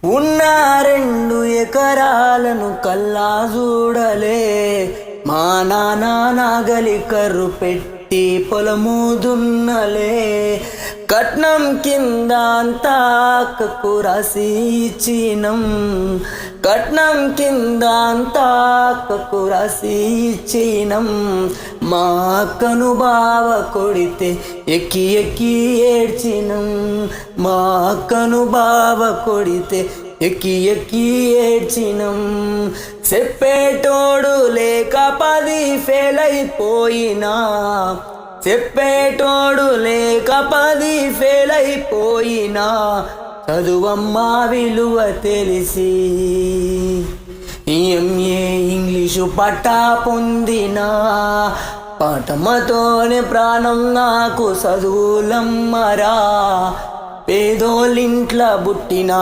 ఉన్న 2 ఎకరాలను కల్లా చూడలే, మా నాన్న నాగలి కర్రు పెట్టి పొలము దున్నలే. కట్నం కింద అంతా అక్కకు రాసి ఇచ్చినం, కట్నం కింద అంతా అక్కకు రాసి ఇచ్చినం. మా అక్కను బావ కొడితే ఎక్కి ఎక్కి ఏడ్చినం, మా అక్కను బావ కొడితే ఎక్కి ఎక్కి ఏడ్చినం. చెప్పేటోడు లేక 10 ఫెయిల్ అయిపోయినా, చెప్పేటోడు లేక 10 ఫెయిల్ అయిపోయినా, చదువమ్మా విలువ తెలిసి ఎంఏ ఇంగ్లీషు పట్టా పొందినా. పాఠమతోనే ప్రాణం నాకు చదువులమ్మరా, పేదోళ్ళింట్ల పుట్టిన